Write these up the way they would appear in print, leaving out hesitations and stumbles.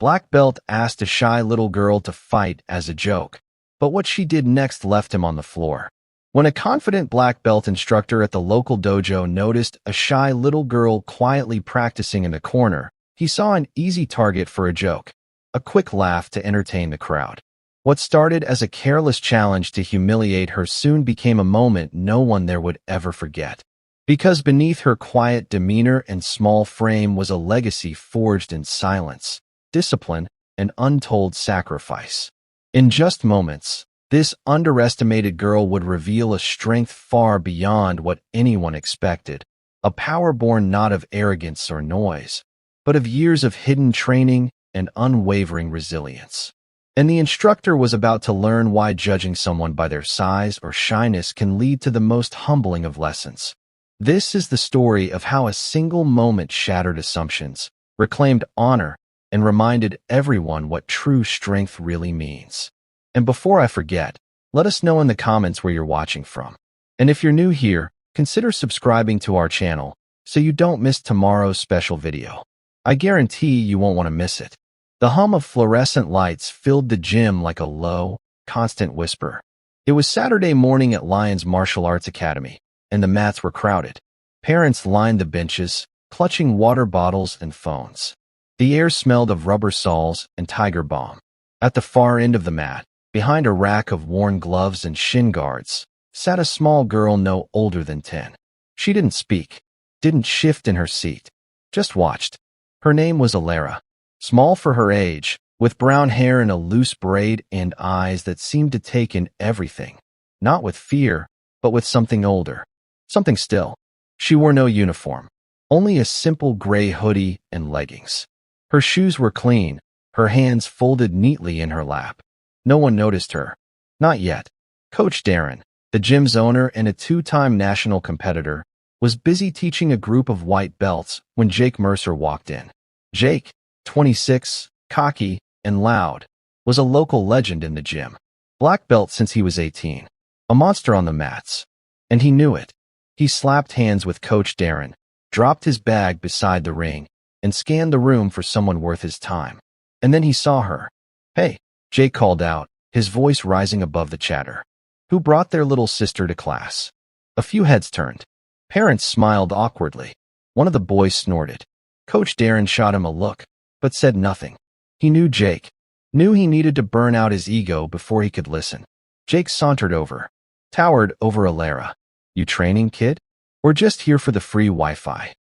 Black Belt asked a shy little girl to fight as a joke, but what she did next left him on the floor. When a confident black belt instructor at the local dojo noticed a shy little girl quietly practicing in the corner, he saw an easy target for a joke, a quick laugh to entertain the crowd. What started as a careless challenge to humiliate her soon became a moment no one there would ever forget. Because beneath her quiet demeanor and small frame was a legacy forged in silence, discipline, and untold sacrifice. In just moments, this underestimated girl would reveal a strength far beyond what anyone expected, a power born not of arrogance or noise, but of years of hidden training and unwavering resilience. And the instructor was about to learn why judging someone by their size or shyness can lead to the most humbling of lessons. This is the story of how a single moment shattered assumptions, reclaimed honor, and reminded everyone what true strength really means. And before I forget, let us know in the comments where you're watching from. And if you're new here, consider subscribing to our channel so you don't miss tomorrow's special video. I guarantee you won't want to miss it. The hum of fluorescent lights filled the gym like a low, constant whisper. It was Saturday morning at Lions Martial Arts Academy, and the mats were crowded. Parents lined the benches, clutching water bottles and phones. The air smelled of rubber soles and Tiger Balm. At the far end of the mat, behind a rack of worn gloves and shin guards, sat a small girl no older than 10. She didn't speak, didn't shift in her seat, just watched. Her name was Alara. Small for her age, with brown hair in a loose braid and eyes that seemed to take in everything. Not with fear, but with something older. Something still. She wore no uniform, only a simple gray hoodie and leggings. Her shoes were clean, her hands folded neatly in her lap. No one noticed her. Not yet. Coach Darren, the gym's owner and a two-time national competitor, was busy teaching a group of white belts when Jake Mercer walked in. Jake, 26, cocky, and loud, was a local legend in the gym. Black belt since he was 18. A monster on the mats. And he knew it. He slapped hands with Coach Darren, dropped his bag beside the ring, and scanned the room for someone worth his time. And then he saw her. "Hey," Jake called out, his voice rising above the chatter. "Who brought their little sister to class?" A few heads turned. Parents smiled awkwardly. One of the boys snorted. Coach Darren shot him a look, but said nothing. He knew Jake. Knew he needed to burn out his ego before he could listen. Jake sauntered over. Towered over Alara. "You training, kid? Or just here for the free Wi-Fi?"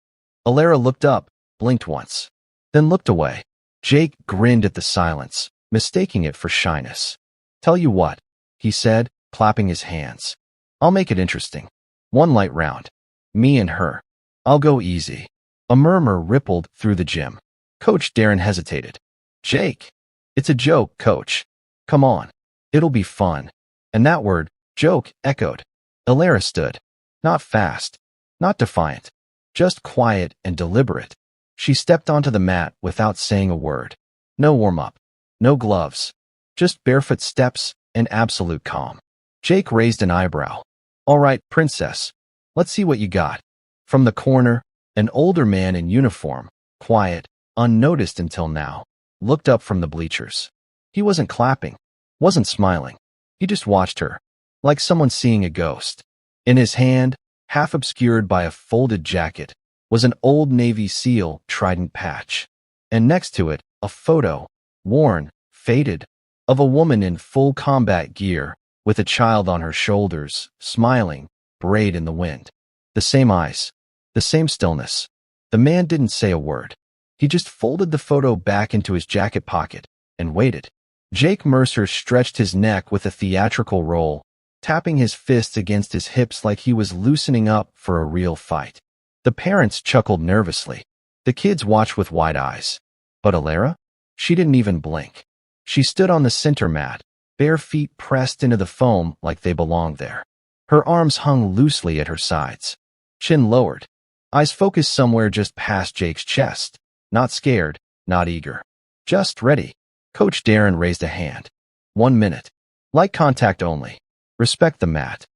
Alara looked up, blinked once, then looked away. Jake grinned at the silence, mistaking it for shyness. "Tell you what," he said, clapping his hands. "I'll make it interesting. One light round. Me and her. I'll go easy." A murmur rippled through the gym. Coach Darren hesitated. "Jake, it's a joke, coach. Come on. It'll be fun." And that word, joke, echoed. Alara stood. Not fast, not defiant, just quiet and deliberate. She stepped onto the mat without saying a word. No warm-up, no gloves, just barefoot steps and absolute calm. Jake raised an eyebrow. "All right, princess, let's see what you got." From the corner, an older man in uniform, quiet, unnoticed until now, looked up from the bleachers. He wasn't clapping, wasn't smiling. He just watched her, like someone seeing a ghost. In his hand, half obscured by a folded jacket, was an old Navy SEAL trident patch. And next to it, a photo, worn, faded, of a woman in full combat gear, with a child on her shoulders, smiling, braid in the wind. The same eyes, the same stillness. The man didn't say a word. He just folded the photo back into his jacket pocket and waited. Jake Mercer stretched his neck with a theatrical roll, tapping his fists against his hips like he was loosening up for a real fight. The parents chuckled nervously. The kids watched with wide eyes. But Alara? She didn't even blink. She stood on the center mat, bare feet pressed into the foam like they belonged there. Her arms hung loosely at her sides. Chin lowered. Eyes focused somewhere just past Jake's chest. Not scared, not eager. Just ready. Coach Darren raised a hand. 1 minute. Light contact only. Respect the mat.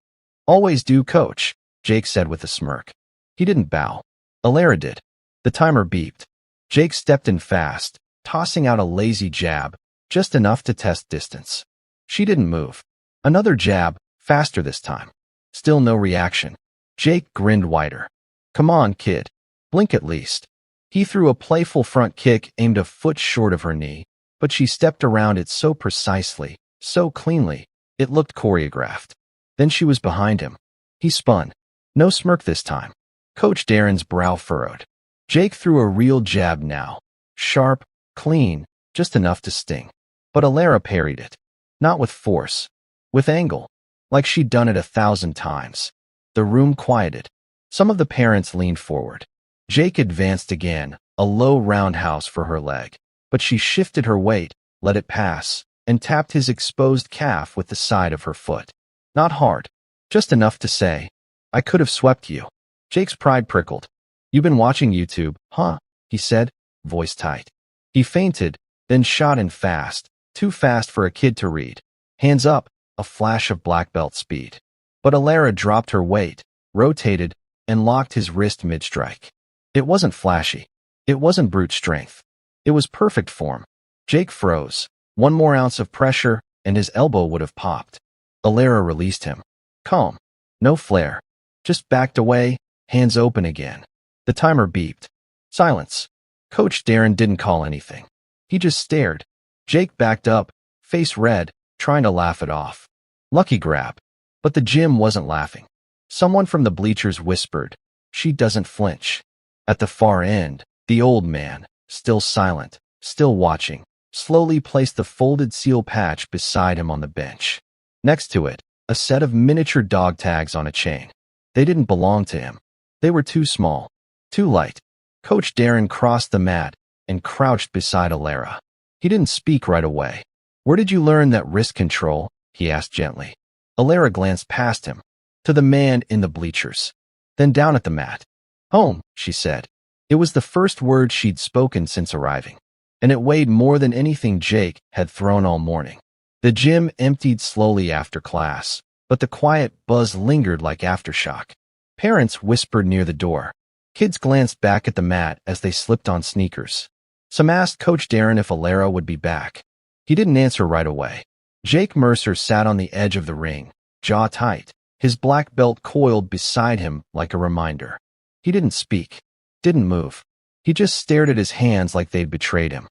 Always do, coach, Jake said with a smirk. He didn't bow. Alara did. The timer beeped. Jake stepped in fast, tossing out a lazy jab, just enough to test distance. She didn't move. Another jab, faster this time. Still no reaction. Jake grinned wider. Come on, kid. Blink at least. He threw a playful front kick aimed a foot short of her knee, but she stepped around it so precisely, so cleanly, it looked choreographed. Then she was behind him. He spun. No smirk this time. Coach Darren's brow furrowed. Jake threw a real jab now. Sharp, clean, just enough to sting. But Alara parried it. Not with force. With angle. Like she'd done it 1,000 times. The room quieted. Some of the parents leaned forward. Jake advanced again, a low roundhouse for her leg. But she shifted her weight, let it pass, and tapped his exposed calf with the side of her foot. Not hard. Just enough to say, I could have swept you. Jake's pride prickled. You've been watching YouTube, huh? He said, voice tight. He feinted, then shot in fast, too fast for a kid to read. Hands up, a flash of black belt speed. But Alara dropped her weight, rotated, and locked his wrist mid-strike. It wasn't flashy. It wasn't brute strength. It was perfect form. Jake froze. One more ounce of pressure, and his elbow would have popped. Alara released him. Calm. No flare. Just backed away, hands open again. The timer beeped. Silence. Coach Darren didn't call anything. He just stared. Jake backed up, face red, trying to laugh it off. Lucky grab. But the gym wasn't laughing. Someone from the bleachers whispered, She doesn't flinch. At the far end, the old man, still silent, still watching, slowly placed the folded seal patch beside him on the bench. Next to it, a set of miniature dog tags on a chain. They didn't belong to him. They were too small, too light. Coach Darren crossed the mat and crouched beside Alara. He didn't speak right away. Where did you learn that wrist control? He asked gently. Alara glanced past him, to the man in the bleachers, then down at the mat. Home, she said. It was the first word she'd spoken since arriving, and it weighed more than anything Jake had thrown all morning. The gym emptied slowly after class, but the quiet buzz lingered like aftershock. Parents whispered near the door. Kids glanced back at the mat as they slipped on sneakers. Some asked Coach Darren if Alara would be back. He didn't answer right away. Jake Mercer sat on the edge of the ring, jaw tight, his black belt coiled beside him like a reminder. He didn't speak, didn't move. He just stared at his hands like they'd betrayed him.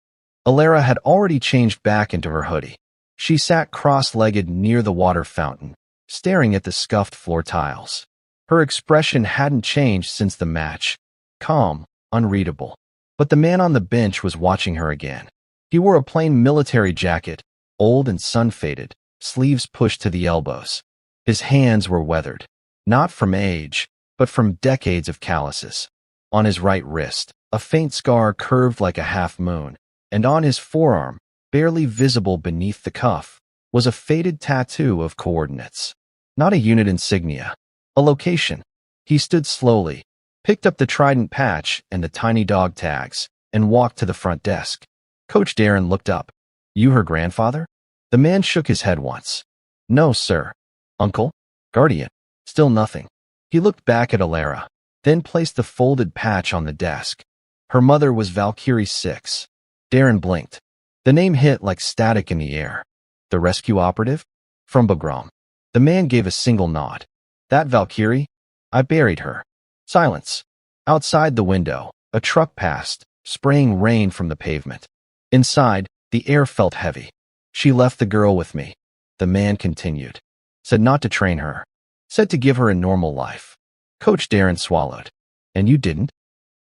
Alara had already changed back into her hoodie. She sat cross-legged near the water fountain, staring at the scuffed floor tiles. Her expression hadn't changed since the match. Calm, unreadable. But the man on the bench was watching her again. He wore a plain military jacket, old and sun-faded, sleeves pushed to the elbows. His hands were weathered, not from age, but from decades of calluses. On his right wrist, a faint scar curved like a half-moon, and on his forearm, barely visible beneath the cuff, was a faded tattoo of coordinates. Not a unit insignia, a location. He stood slowly, picked up the trident patch and the tiny dog tags, and walked to the front desk. Coach Darren looked up. You her grandfather? The man shook his head once. No, sir. Uncle? Guardian? Still nothing. He looked back at Alara, then placed the folded patch on the desk. Her mother was Valkyrie 6. Darren blinked. The name hit like static in the air. The rescue operative? From Bagram. The man gave a single nod. That Valkyrie? I buried her. Silence. Outside the window, a truck passed, spraying rain from the pavement. Inside, the air felt heavy. She left the girl with me. The man continued. Said not to train her. Said to give her a normal life. Coach Darren swallowed. And you didn't?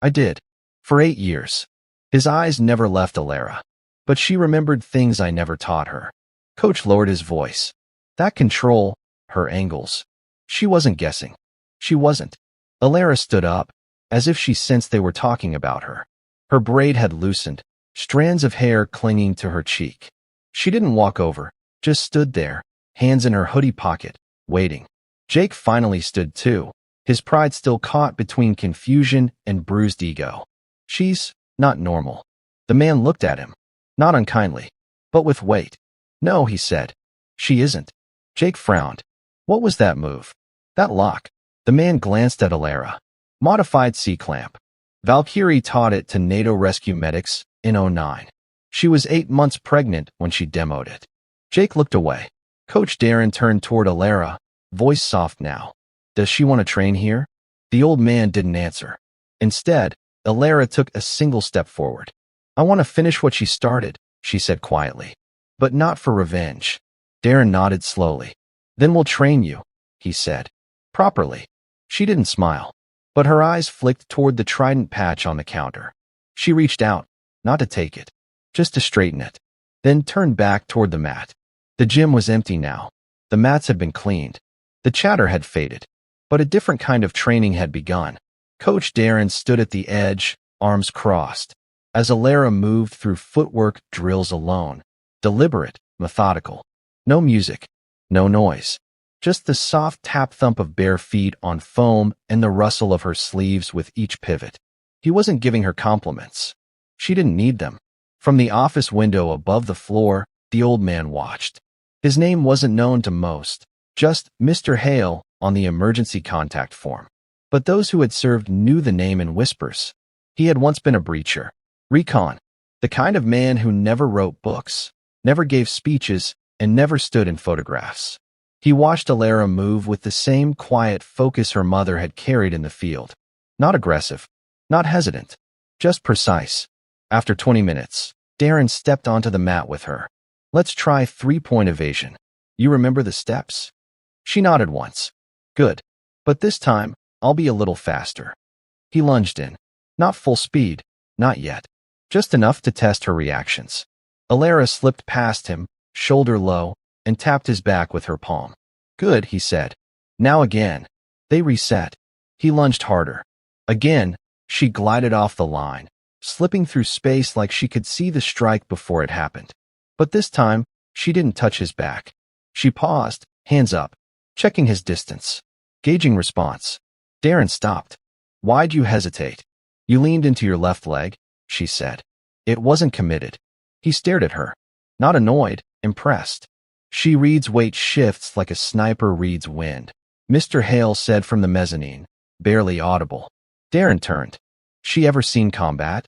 I did. For 8 years. His eyes never left Alara. But she remembered things I never taught her. Coach lowered his voice. That control, her angles. She wasn't guessing. She wasn't. Alara stood up, as if she sensed they were talking about her. Her braid had loosened, strands of hair clinging to her cheek. She didn't walk over, just stood there, hands in her hoodie pocket, waiting. Jake finally stood too, his pride still caught between confusion and bruised ego. She's not normal. The man looked at him, not unkindly, but with weight. No, he said. She isn't. Jake frowned. What was that move? That lock. The man glanced at Alara. Modified C-clamp. Valkyrie taught it to NATO rescue medics in '09. She was 8 months pregnant when she demoed it. Jake looked away. Coach Darren turned toward Alara, voice soft now. Does she want to train here? The old man didn't answer. Instead, Alara took a single step forward. I want to finish what she started, she said quietly. But not for revenge. Darren nodded slowly. Then we'll train you, he said. Properly. She didn't smile, but her eyes flicked toward the trident patch on the counter. She reached out, not to take it, just to straighten it, then turned back toward the mat. The gym was empty now. The mats had been cleaned. The chatter had faded, but a different kind of training had begun. Coach Darren stood at the edge, arms crossed, as Alara moved through footwork drills alone, deliberate, methodical. No music, no noise, just the soft tap-thump of bare feet on foam and the rustle of her sleeves with each pivot. He wasn't giving her compliments. She didn't need them. From the office window above the floor, the old man watched. His name wasn't known to most, just Mr. Hale on the emergency contact form. But those who had served knew the name in whispers. He had once been a breacher, recon, the kind of man who never wrote books, never gave speeches, and never stood in photographs. He watched Alara move with the same quiet focus her mother had carried in the field. Not aggressive, not hesitant, just precise. After 20 minutes, Darren stepped onto the mat with her. Let's try 3-point evasion. You remember the steps? She nodded once. Good. But this time, I'll be a little faster. He lunged in. Not full speed, not yet. Just enough to test her reactions. Alara slipped past him, shoulder low, and tapped his back with her palm. Good, he said. Now again. They reset. He lunged harder. Again, she glided off the line, slipping through space like she could see the strike before it happened. But this time, she didn't touch his back. She paused, hands up, checking his distance, gauging response. Darren stopped. Why'd you hesitate? You leaned into your left leg, she said. It wasn't committed. He stared at her. Not annoyed, impressed. She reads weight shifts like a sniper reads wind, Mr. Hale said from the mezzanine, barely audible. Darren turned. She ever seen combat?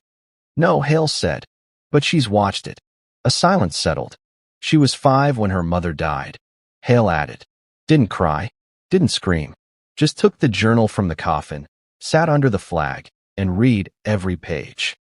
No, Hale said. But she's watched it. A silence settled. She was 5 when her mother died. Hale added. Didn't cry. Didn't scream. Just took the journal from the coffin, sat under the flag, and read every page.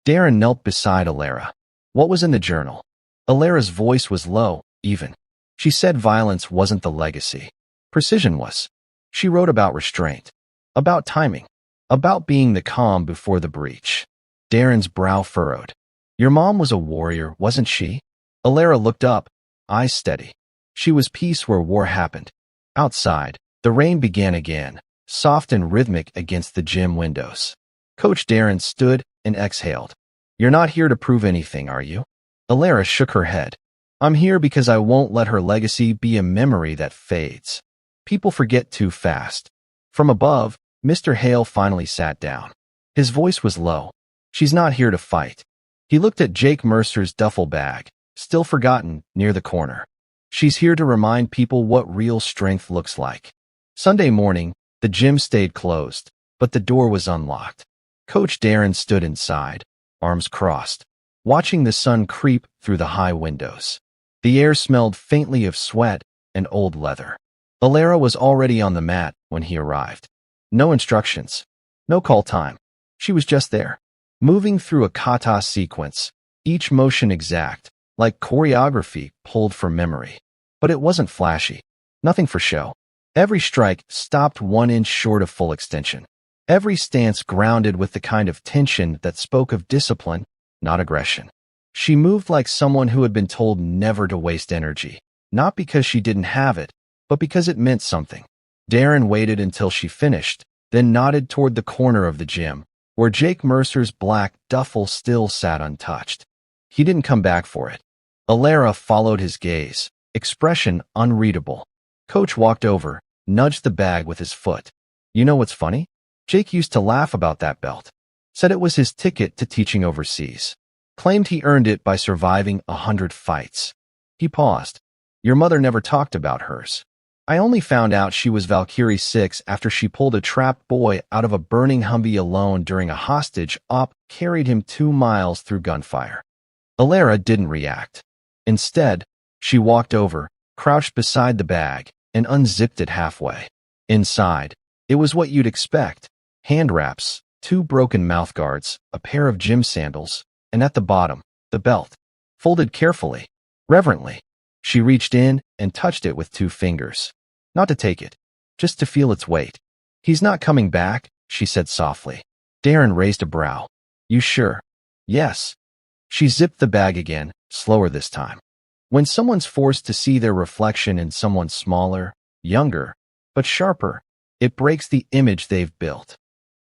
Darren knelt beside Alara. What was in the journal? Alara's voice was low, even. She said violence wasn't the legacy. Precision was. She wrote about restraint, about timing, about being the calm before the breach. Darren's brow furrowed. Your mom was a warrior, wasn't she? Alara looked up, eyes steady. She was peace where war happened. Outside, the rain began again, soft and rhythmic against the gym windows. Coach Darren stood and exhaled. You're not here to prove anything, are you? Alara shook her head. I'm here because I won't let her legacy be a memory that fades. People forget too fast. From above, Mr. Hale finally sat down. His voice was low. She's not here to fight. He looked at Jake Mercer's duffel bag, still forgotten, near the corner. She's here to remind people what real strength looks like. Sunday morning, the gym stayed closed, but the door was unlocked. Coach Darren stood inside, arms crossed, watching the sun creep through the high windows. The air smelled faintly of sweat and old leather. Alara was already on the mat when he arrived. No instructions, no call time. She was just there, moving through a kata sequence, each motion exact, like choreography pulled from memory. But it wasn't flashy, nothing for show. Every strike stopped 1 inch short of full extension. Every stance grounded with the kind of tension that spoke of discipline, not aggression. She moved like someone who had been told never to waste energy, not because she didn't have it, but because it meant something. Darren waited until she finished, then nodded toward the corner of the gym, where Jake Mercer's black duffel still sat untouched. He didn't come back for it. Alara followed his gaze, expression unreadable. Coach walked over, nudged the bag with his foot. You know what's funny? Jake used to laugh about that belt. Said it was his ticket to teaching overseas. Claimed he earned it by surviving 100 fights. He paused. Your mother never talked about hers. I only found out she was Valkyrie 6 after she pulled a trapped boy out of a burning Humvee alone during a hostage op carried him 2 miles through gunfire. Alara didn't react. Instead, she walked over, crouched beside the bag, and unzipped it halfway. Inside, it was what you'd expect. Hand wraps, 2 broken mouthguards, a pair of gym sandals, and at the bottom, the belt. Folded carefully, reverently. She reached in and touched it with 2 fingers. Not to take it, just to feel its weight. "He's not coming back," she said softly. Darren raised a brow. "You sure?" "Yes." She zipped the bag again, slower this time. When someone's forced to see their reflection in someone smaller, younger, but sharper, it breaks the image they've built.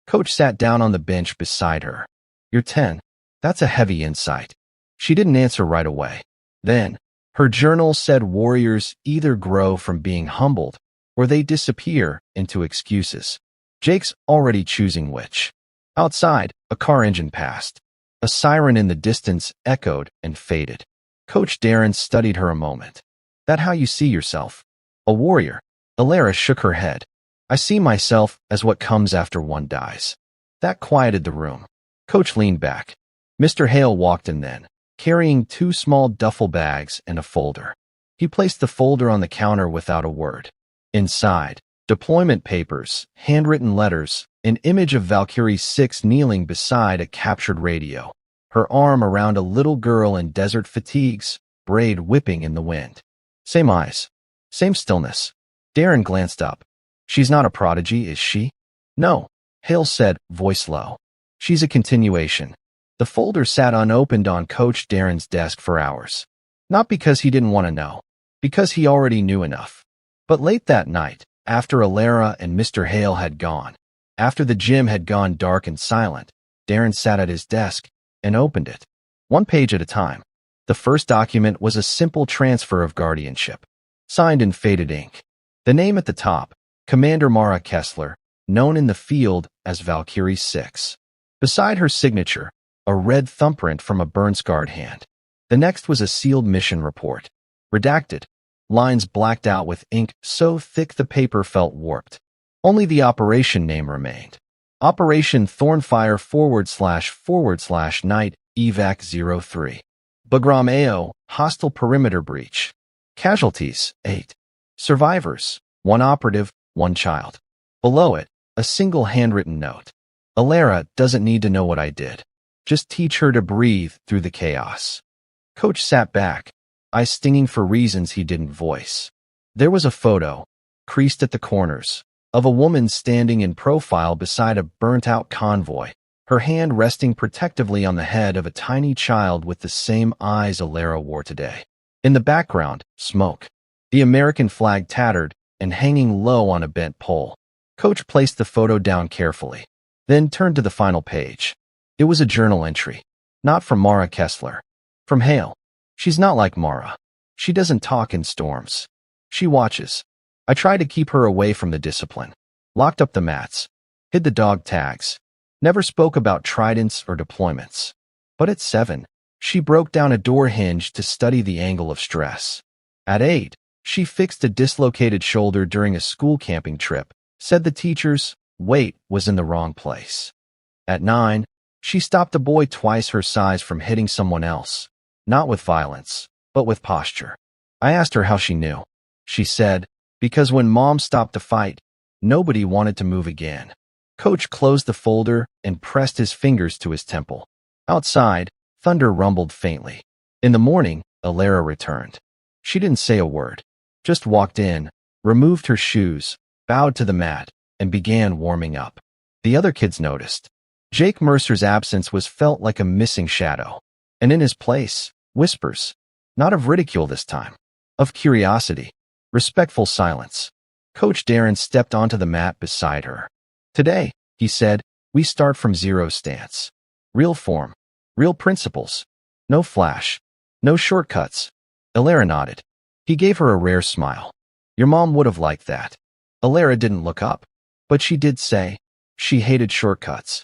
Coach sat down on the bench beside her. "You're 10. That's a heavy insight." She didn't answer right away. Then, her journal said warriors either grow from being humbled or they disappear into excuses. Jake's already choosing which. Outside, a car engine passed. A siren in the distance echoed and faded. Coach Darren studied her a moment. "That how you see yourself? A warrior?" Alara shook her head. "I see myself as what comes after one dies." That quieted the room. Coach leaned back. Mr. Hale walked in then, carrying 2 small duffel bags and a folder. He placed the folder on the counter without a word. Inside, deployment papers, handwritten letters, an image of Valkyrie 6 kneeling beside a captured radio, her arm around a little girl in desert fatigues, braid whipping in the wind. Same eyes, same stillness. Darren glanced up. "She's not a prodigy, is she?" "No," Hale said, voice low. "She's a continuation." The folder sat unopened on Coach Darren's desk for hours. Not because he didn't want to know, because he already knew enough. But late that night, after Alara and Mr. Hale had gone, after the gym had gone dark and silent, Darren sat at his desk and opened it, 1 page at a time. The first document was a simple transfer of guardianship, signed in faded ink. The name at the top, Commander Mara Kessler, known in the field as Valkyrie 6. Beside her signature, a red thumbprint from a burn-scarred hand. The next was a sealed mission report. Redacted, lines blacked out with ink so thick the paper felt warped. Only the operation name remained. Operation Thornfire / Night Evac 03. Bagram AO, hostile perimeter breach. Casualties, 8. Survivors, 1 operative, 1 child. Below it, a single handwritten note. "Alara doesn't need to know what I did. Just teach her to breathe through the chaos." Coach sat back, eyes stinging for reasons he didn't voice. There was a photo, creased at the corners, of a woman standing in profile beside a burnt-out convoy, her hand resting protectively on the head of a tiny child with the same eyes Alara wore today. In the background, smoke. The American flag tattered and hanging low on a bent pole. Coach placed the photo down carefully, then turned to the final page. It was a journal entry. Not from Mara Kessler. From Hale. "She's not like Mara. She doesn't talk in storms. She watches. I tried to keep her away from the discipline. Locked up the mats. Hid the dog tags. Never spoke about tridents or deployments. But at 7, she broke down a door hinge to study the angle of stress. At 8, she fixed a dislocated shoulder during a school camping trip, said the teacher's weight was in the wrong place. At 9, she stopped a boy twice her size from hitting someone else, not with violence, but with posture. I asked her how she knew. She said, "Because when Mom stopped the fight, nobody wanted to move again." Coach closed the folder and pressed his fingers to his temple. Outside, thunder rumbled faintly. In the morning, Alara returned. She didn't say a word, just walked in, removed her shoes, bowed to the mat, and began warming up. The other kids noticed. Jake Mercer's absence was felt like a missing shadow, and in his place, whispers, not of ridicule this time, of curiosity, respectful silence. Coach Darren stepped onto the mat beside her. "Today," he said, "we start from zero stance. Real form, real principles. No flash, no shortcuts." Alara nodded. He gave her a rare smile. "Your mom would have liked that." Alara didn't look up, but she did say she hated shortcuts.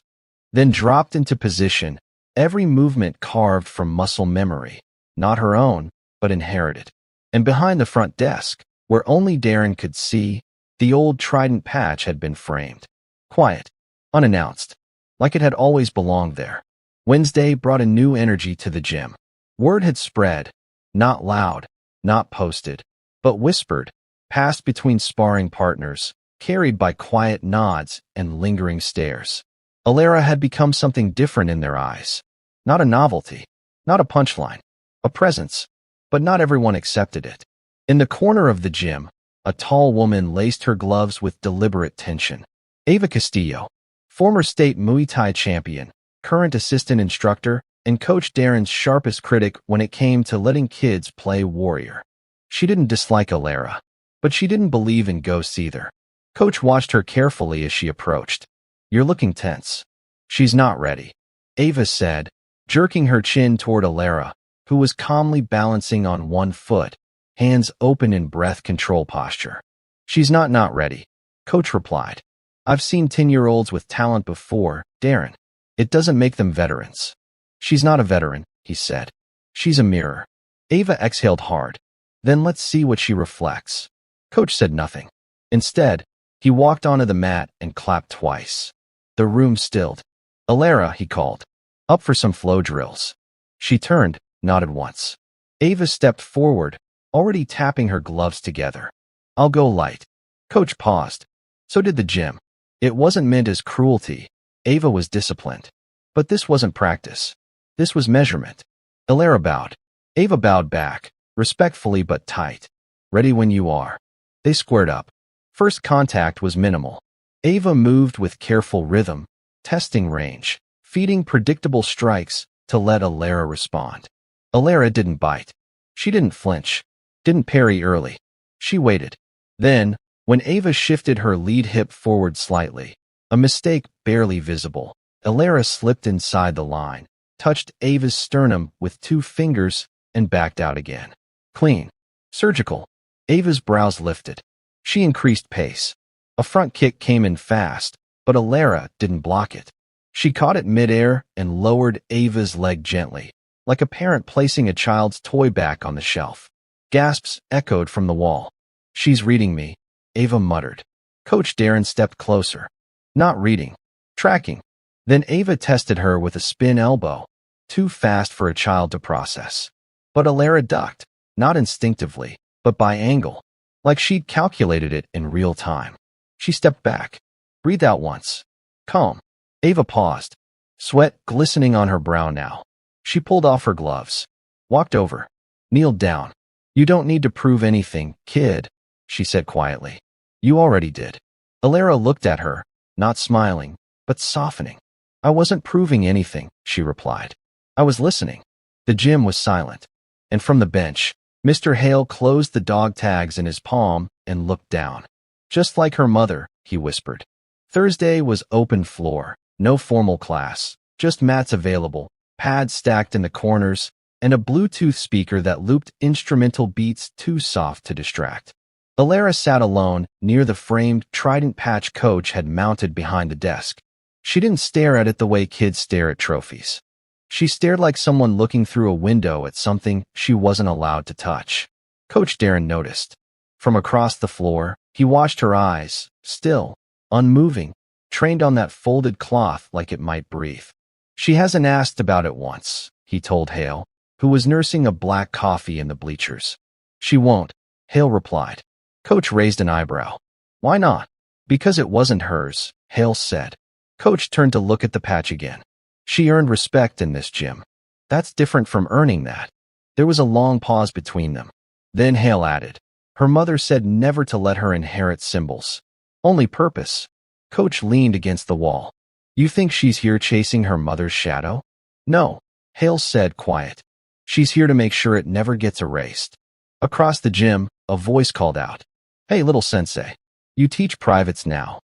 Then dropped into position, every movement carved from muscle memory, not her own, but inherited. And behind the front desk, where only Darren could see, the old trident patch had been framed. Quiet, unannounced, like it had always belonged there. Wednesday brought a new energy to the gym. Word had spread, not loud, not posted, but whispered, passed between sparring partners, carried by quiet nods and lingering stares. Alara had become something different in their eyes. Not a novelty, not a punchline, a presence, but not everyone accepted it. In the corner of the gym, a tall woman laced her gloves with deliberate tension. Ava Castillo, former state Muay Thai champion, current assistant instructor, and Coach Darren's sharpest critic when it came to letting kids play warrior. She didn't dislike Alara, but she didn't believe in ghosts either. Coach watched her carefully as she approached. "You're looking tense." "She's not ready," Ava said, jerking her chin toward Alara, who was calmly balancing on one foot, hands open in breath control posture. "She's not ready," Coach replied. "I've seen 10-year-olds with talent before, Darren. It doesn't make them veterans." "She's not a veteran," he said. "She's a mirror." Ava exhaled hard. "Then let's see what she reflects." Coach said nothing. Instead, he walked onto the mat and clapped twice. The room stilled. "Alara," he called. "Up for some flow drills." She turned, nodded once. Ava stepped forward, already tapping her gloves together. "I'll go light." Coach paused. So did the gym. It wasn't meant as cruelty. Ava was disciplined. But this wasn't practice. This was measurement. Alara bowed. Ava bowed back, respectfully but tight. "Ready when you are." They squared up. First contact was minimal. Ava moved with careful rhythm, testing range, feeding predictable strikes to let Alara respond. Alara didn't bite. She didn't flinch, didn't parry early. She waited. Then, when Ava shifted her lead hip forward slightly, a mistake barely visible, Alara slipped inside the line, touched Ava's sternum with 2 fingers, and backed out again. Clean. Surgical. Ava's brows lifted. She increased pace. A front kick came in fast, but Alara didn't block it. She caught it midair and lowered Ava's leg gently, like a parent placing a child's toy back on the shelf. Gasps echoed from the wall. "She's reading me," Ava muttered. Coach Darren stepped closer. "Not reading. Tracking." Then Ava tested her with a spin elbow, too fast for a child to process. But Alara ducked, not instinctively, but by angle, like she'd calculated it in real time. She stepped back. "Breathe out once. Calm." Ava paused, sweat glistening on her brow now. She pulled off her gloves, walked over, kneeled down. "You don't need to prove anything, kid," she said quietly. "You already did." Alara looked at her, not smiling, but softening. "I wasn't proving anything," she replied. "I was listening." The gym was silent, and from the bench, Mr. Hale closed the dog tags in his palm and looked down. "Just like her mother," he whispered. Thursday was open floor, no formal class, just mats available, pads stacked in the corners, and a Bluetooth speaker that looped instrumental beats too soft to distract. Alara sat alone near the framed trident patch Coach had mounted behind the desk. She didn't stare at it the way kids stare at trophies. She stared like someone looking through a window at something she wasn't allowed to touch. Coach Darren noticed. From across the floor, he watched her eyes, still, unmoving, trained on that folded cloth like it might breathe. "She hasn't asked about it once," he told Hale, who was nursing a black coffee in the bleachers. "She won't," Hale replied. Coach raised an eyebrow. "Why not?" "Because it wasn't hers," Hale said. Coach turned to look at the patch again. "She earned respect in this gym. That's different from earning that." There was a long pause between them. Then Hale added, "Her mother said never to let her inherit symbols. Only purpose." Coach leaned against the wall. "You think she's here chasing her mother's shadow?" "No," Hale said, quiet. "She's here to make sure it never gets erased." Across the gym, a voice called out, "Hey, little sensei. You teach privates now."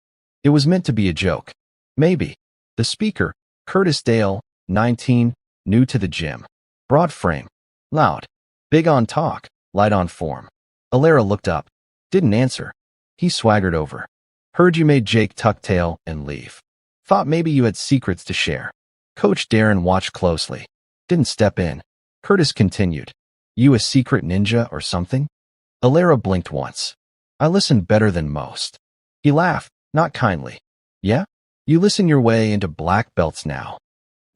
It was meant to be a joke. Maybe. The speaker, Curtis Dale, 19, new to the gym. Broad frame. Loud. Big on talk, light on form. Alara looked up. Didn't answer. He swaggered over. "Heard you made Jake tuck tail and leave. Thought maybe you had secrets to share." Coach Darren watched closely. Didn't step in. Curtis continued. "You a secret ninja or something?" Alara blinked once. "I listen better than most." He laughed, not kindly. "Yeah? You listen your way into black belts now."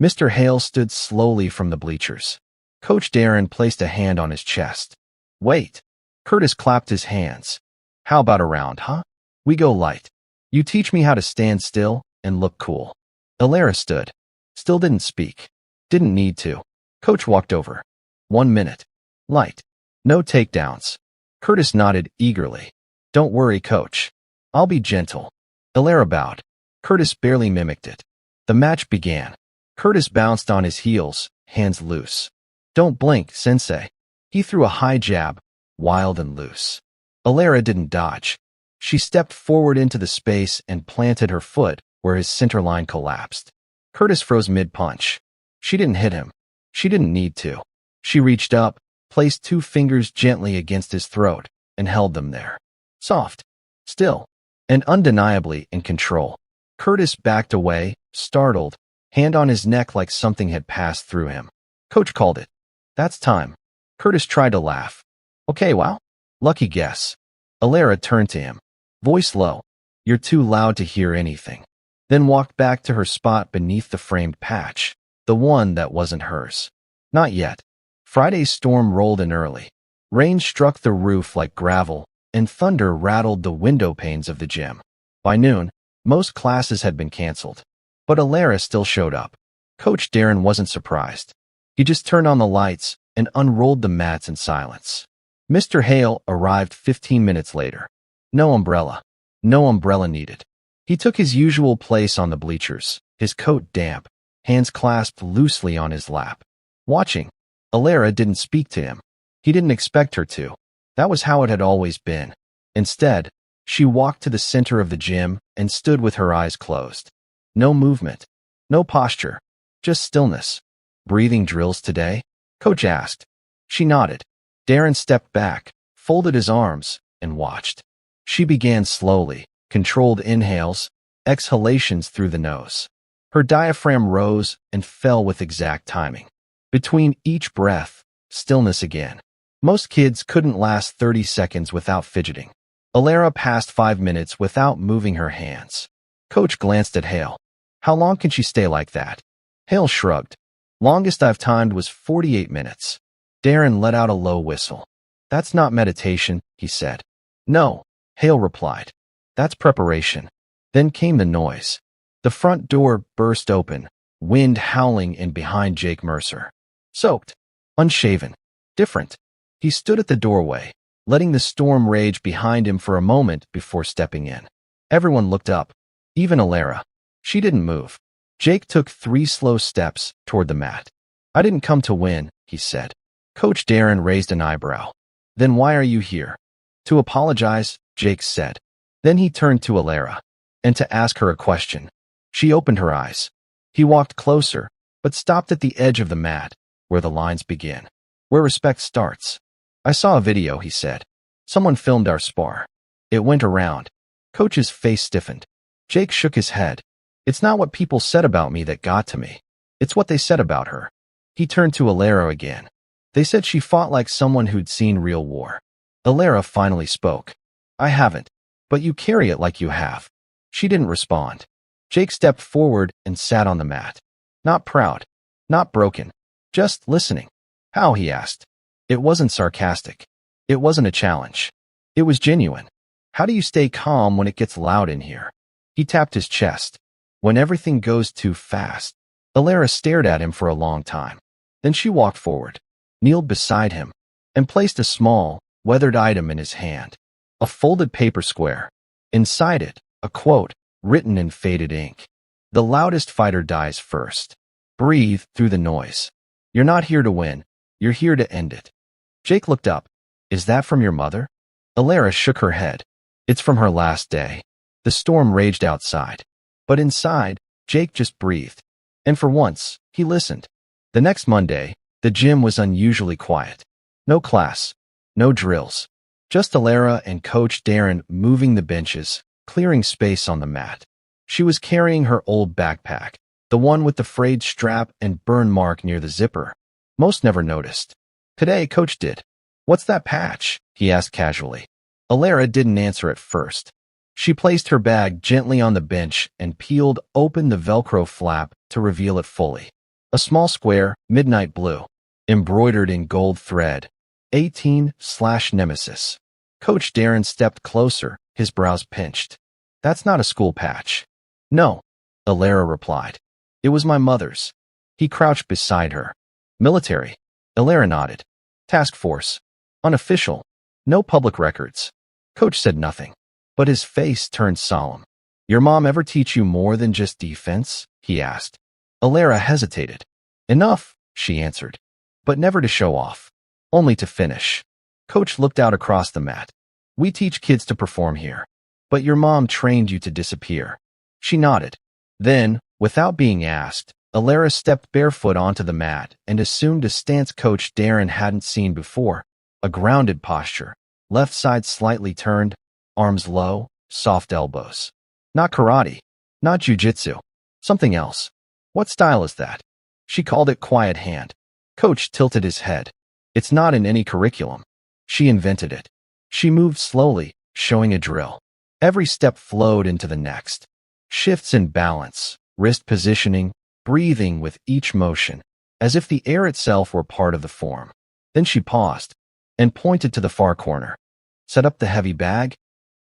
Mr. Hale stood slowly from the bleachers. Coach Darren placed a hand on his chest. Wait. Curtis clapped his hands. How about a round, huh? We go light. You teach me how to stand still and look cool. Alara stood. Still didn't speak. Didn't need to. Coach walked over. 1 minute. Light. No takedowns. Curtis nodded eagerly. Don't worry, coach. I'll be gentle. Alara bowed. Curtis barely mimicked it. The match began. Curtis bounced on his heels, hands loose. Don't blink, sensei. He threw a high jab, wild and loose. Alara didn't dodge. She stepped forward into the space and planted her foot where his center line collapsed. Curtis froze mid-punch. She didn't hit him. She didn't need to. She reached up, placed 2 fingers gently against his throat, and held them there. Soft, still, and undeniably in control. Curtis backed away, startled, hand on his neck like something had passed through him. Coach called it. That's time. Curtis tried to laugh. Okay, wow. Lucky guess. Alara turned to him. Voice low. You're too loud to hear anything. Then walked back to her spot beneath the framed patch, the one that wasn't hers. Not yet. Friday's storm rolled in early. Rain struck the roof like gravel, and thunder rattled the window panes of the gym. By noon, most classes had been canceled. But Alara still showed up. Coach Darren wasn't surprised. He just turned on the lights and unrolled the mats in silence. Mr. Hale arrived 15 minutes later. No umbrella. No umbrella needed. He took his usual place on the bleachers, his coat damp, hands clasped loosely on his lap. Watching, Alara didn't speak to him. He didn't expect her to. That was how it had always been. Instead, she walked to the center of the gym and stood with her eyes closed. No movement. No posture. Just stillness. Breathing drills today? Coach asked. She nodded. Darren stepped back, folded his arms, and watched. She began slowly, controlled inhales, exhalations through the nose. Her diaphragm rose and fell with exact timing. Between each breath, stillness again. Most kids couldn't last 30 seconds without fidgeting. Alara passed 5 minutes without moving her hands. Coach glanced at Hale. How long can she stay like that? Hale shrugged. Longest I've timed was 48 minutes. Darren let out a low whistle. That's not meditation, he said. No, Hale replied. That's preparation. Then came the noise. The front door burst open, wind howling in behind Jake Mercer. Soaked, unshaven, different. He stood at the doorway, letting the storm rage behind him for a moment before stepping in. Everyone looked up, even Alara. She didn't move. Jake took 3 slow steps toward the mat. I didn't come to win, he said. Coach Darren raised an eyebrow. Then why are you here? To apologize, Jake said. Then he turned to Alara, and to ask her a question. She opened her eyes. He walked closer, but stopped at the edge of the mat, where the lines begin, where respect starts. I saw a video, he said. Someone filmed our spar. It went around. Coach's face stiffened. Jake shook his head. It's not what people said about me that got to me. It's what they said about her. He turned to Alara again. They said she fought like someone who'd seen real war. Alara finally spoke. I haven't, but you carry it like you have. She didn't respond. Jake stepped forward and sat on the mat. Not proud, not broken, just listening. How, he asked. It wasn't sarcastic. It wasn't a challenge. It was genuine. How do you stay calm when it gets loud in here? He tapped his chest. When everything goes too fast. Alara stared at him for a long time. Then she walked forward, kneeled beside him, and placed a small, weathered item in his hand. A folded paper square. Inside it, a quote, written in faded ink. The loudest fighter dies first. Breathe through the noise. You're not here to win. You're here to end it. Jake looked up. Is that from your mother? Alara shook her head. It's from her last day. The storm raged outside. But inside, Jake just breathed. And for once, he listened. The next Monday, the gym was unusually quiet. No class. No drills. Just Alara and Coach Darren moving the benches, clearing space on the mat. She was carrying her old backpack, the one with the frayed strap and burn mark near the zipper. Most never noticed. Today, Coach did. What's that patch? He asked casually. Alara didn't answer at first. She placed her bag gently on the bench and peeled open the Velcro flap to reveal it fully. A small square, midnight blue. embroidered in gold thread. 18/Nemesis. Coach Darren stepped closer, his brows pinched. That's not a school patch. No, Alara replied. It was my mother's. He crouched beside her. Military. Alara nodded. Task force. Unofficial. No public records. Coach said nothing, but his face turned solemn. Your mom ever teach you more than just defense? He asked. Alara hesitated. Enough, she answered, but never to show off. Only to finish. Coach looked out across the mat. We teach kids to perform here, but your mom trained you to disappear. She nodded. Then, without being asked, Alara stepped barefoot onto the mat and assumed a stance Coach Darren hadn't seen before, a grounded posture, left side slightly turned, arms low, soft elbows. Not karate, not jujitsu, something else. What style is that? She called it quiet hand. Coach tilted his head. It's not in any curriculum. She invented it. She moved slowly, showing a drill. Every step flowed into the next. Shifts in balance, wrist positioning, breathing with each motion, as if the air itself were part of the form. Then she paused and pointed to the far corner. Set up the heavy bag?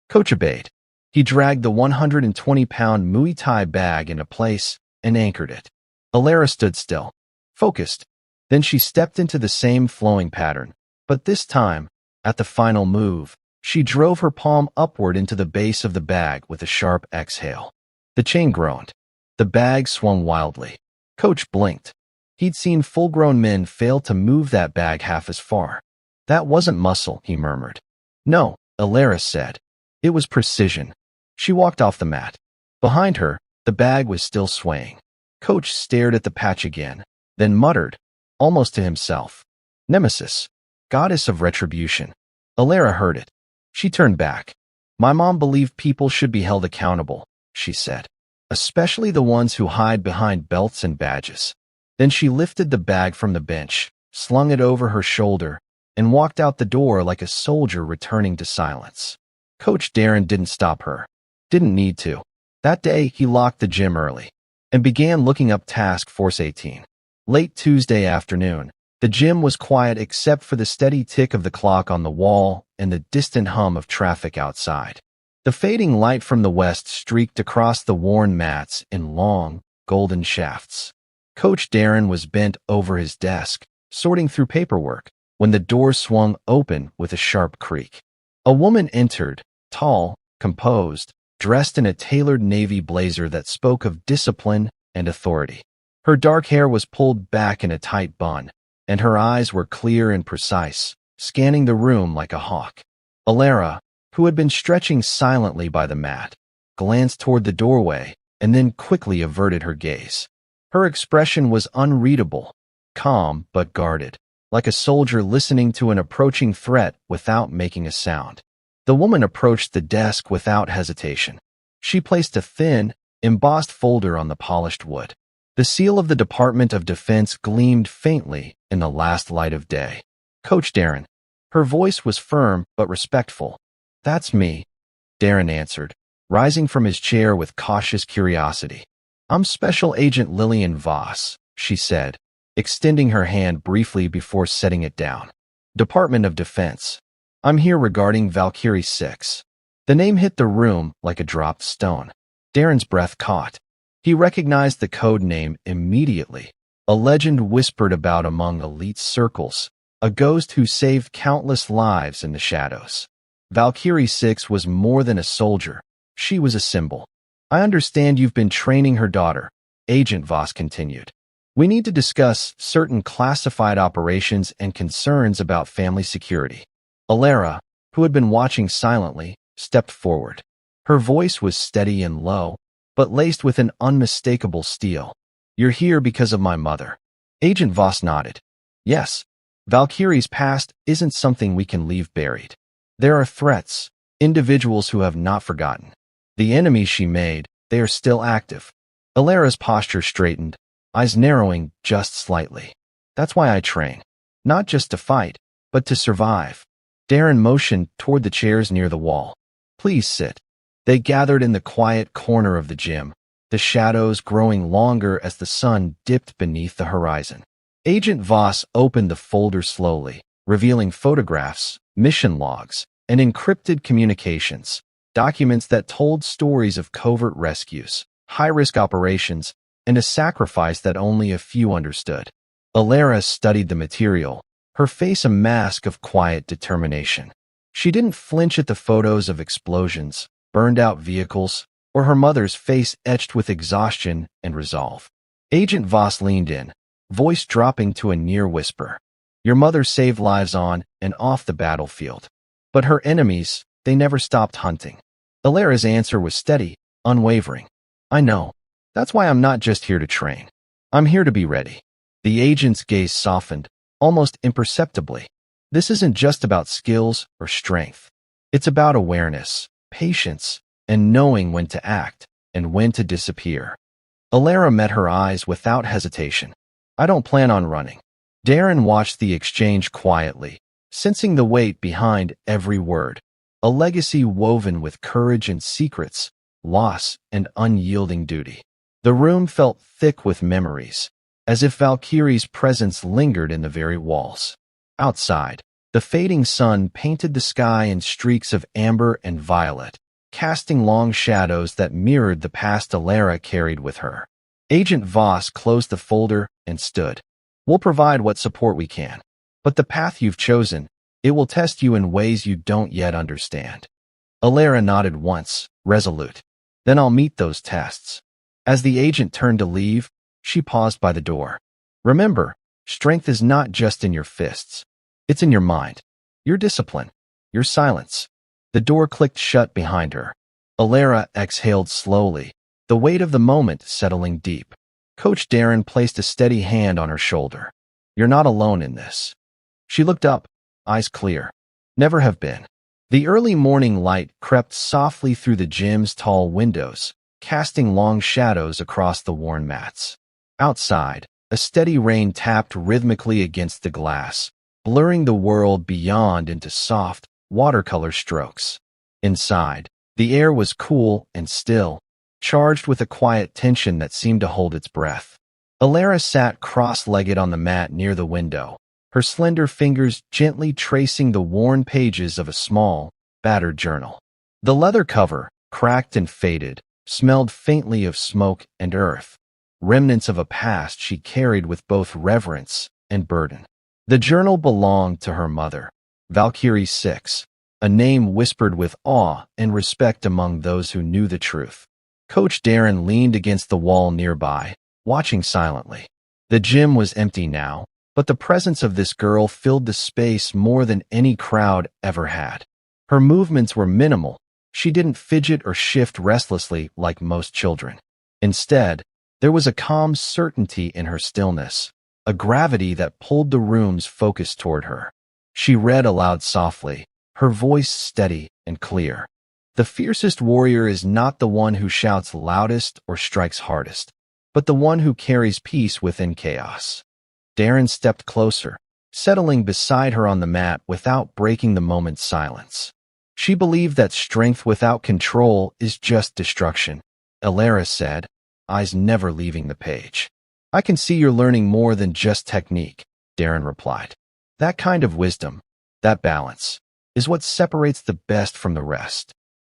Coach obeyed. He dragged the 120-pound Muay Thai bag into place and anchored it. Alara stood still, focused. Then she stepped into the same flowing pattern, but this time, at the final move, she drove her palm upward into the base of the bag with a sharp exhale. The chain groaned. The bag swung wildly. Coach blinked. He'd seen full-grown men fail to move that bag half as far. That wasn't muscle, he murmured. No, Alara said. It was precision. She walked off the mat. Behind her, the bag was still swaying. Coach stared at the patch again, then muttered, almost to himself. Nemesis, goddess of retribution. Alara heard it. She turned back. My mom believed people should be held accountable, she said, especially the ones who hide behind belts and badges. Then she lifted the bag from the bench, slung it over her shoulder, and walked out the door like a soldier returning to silence. Coach Darren didn't stop her. Didn't need to. That day, he locked the gym early and began looking up Task Force 18. Late Tuesday afternoon, the gym was quiet except for the steady tick of the clock on the wall and the distant hum of traffic outside. The fading light from the west streaked across the worn mats in long, golden shafts. Coach Darren was bent over his desk, sorting through paperwork, when the door swung open with a sharp creak. A woman entered, tall, composed, dressed in a tailored navy blazer that spoke of discipline and authority. Her dark hair was pulled back in a tight bun, and her eyes were clear and precise, scanning the room like a hawk. Alara, who had been stretching silently by the mat, glanced toward the doorway and then quickly averted her gaze. Her expression was unreadable, calm but guarded, like a soldier listening to an approaching threat without making a sound. The woman approached the desk without hesitation. She placed a thin, embossed folder on the polished wood. The seal of the Department of Defense gleamed faintly in the last light of day. Coach Darren. Her voice was firm but respectful. That's me, Darren answered, rising from his chair with cautious curiosity. I'm Special Agent Lillian Voss, she said, extending her hand briefly before setting it down. Department of Defense. I'm here regarding Valkyrie 6. The name hit the room like a dropped stone. Darren's breath caught. He recognized the code name immediately, a legend whispered about among elite circles, a ghost who saved countless lives in the shadows. Valkyrie 6 was more than a soldier. She was a symbol. I understand you've been training her daughter, Agent Voss continued. We need to discuss certain classified operations and concerns about family security. Alara, who had been watching silently, stepped forward. Her voice was steady and low, but laced with an unmistakable steel. You're here because of my mother. Agent Voss nodded. Yes, Valkyrie's past isn't something we can leave buried. There are threats, individuals who have not forgotten. The enemies she made, they are still active. Alara's posture straightened, eyes narrowing just slightly. That's why I train. Not just to fight, but to survive. Darren motioned toward the chairs near the wall. Please sit. They gathered in the quiet corner of the gym, the shadows growing longer as the sun dipped beneath the horizon. Agent Voss opened the folder slowly, revealing photographs, mission logs, and encrypted communications, documents that told stories of covert rescues, high-risk operations, and a sacrifice that only a few understood. Alara studied the material, her face a mask of quiet determination. She didn't flinch at the photos of explosions, burned-out vehicles, or her mother's face etched with exhaustion and resolve. Agent Voss leaned in, voice dropping to a near whisper. Your mother saved lives on and off the battlefield. But her enemies, they never stopped hunting. Alara's answer was steady, unwavering. I know. That's why I'm not just here to train. I'm here to be ready. The agent's gaze softened, almost imperceptibly. This isn't just about skills or strength. It's about awareness, patience, and knowing when to act and when to disappear. Alara met her eyes without hesitation. I don't plan on running. Darren watched the exchange quietly, sensing the weight behind every word. A legacy woven with courage and secrets, loss and unyielding duty. The room felt thick with memories, as if Valkyrie's presence lingered in the very walls. Outside, the fading sun painted the sky in streaks of amber and violet, casting long shadows that mirrored the past Alara carried with her. Agent Voss closed the folder and stood. We'll provide what support we can, but the path you've chosen, it will test you in ways you don't yet understand. Alara nodded once, resolute. Then I'll meet those tests. As the agent turned to leave, she paused by the door. Remember, strength is not just in your fists. It's in your mind, your discipline, your silence. The door clicked shut behind her. Alara exhaled slowly, the weight of the moment settling deep. Coach Darren placed a steady hand on her shoulder. You're not alone in this. She looked up, eyes clear. Never have been. The early morning light crept softly through the gym's tall windows, casting long shadows across the worn mats. Outside, a steady rain tapped rhythmically against the glass, blurring the world beyond into soft, watercolor strokes. Inside, the air was cool and still, charged with a quiet tension that seemed to hold its breath. Alara sat cross-legged on the mat near the window, her slender fingers gently tracing the worn pages of a small, battered journal. The leather cover, cracked and faded, smelled faintly of smoke and earth, remnants of a past she carried with both reverence and burden. The journal belonged to her mother, Valkyrie 6, a name whispered with awe and respect among those who knew the truth. Coach Darren leaned against the wall nearby, watching silently. The gym was empty now, but the presence of this girl filled the space more than any crowd ever had. Her movements were minimal. She didn't fidget or shift restlessly like most children. Instead, there was a calm certainty in her stillness, a gravity that pulled the room's focus toward her. She read aloud softly, her voice steady and clear. The fiercest warrior is not the one who shouts loudest or strikes hardest, but the one who carries peace within chaos. Darren stepped closer, settling beside her on the mat without breaking the moment's silence. She believed that strength without control is just destruction. Alara said, eyes never leaving the page. I can see you're learning more than just technique, Darren replied. That kind of wisdom, that balance, is what separates the best from the rest.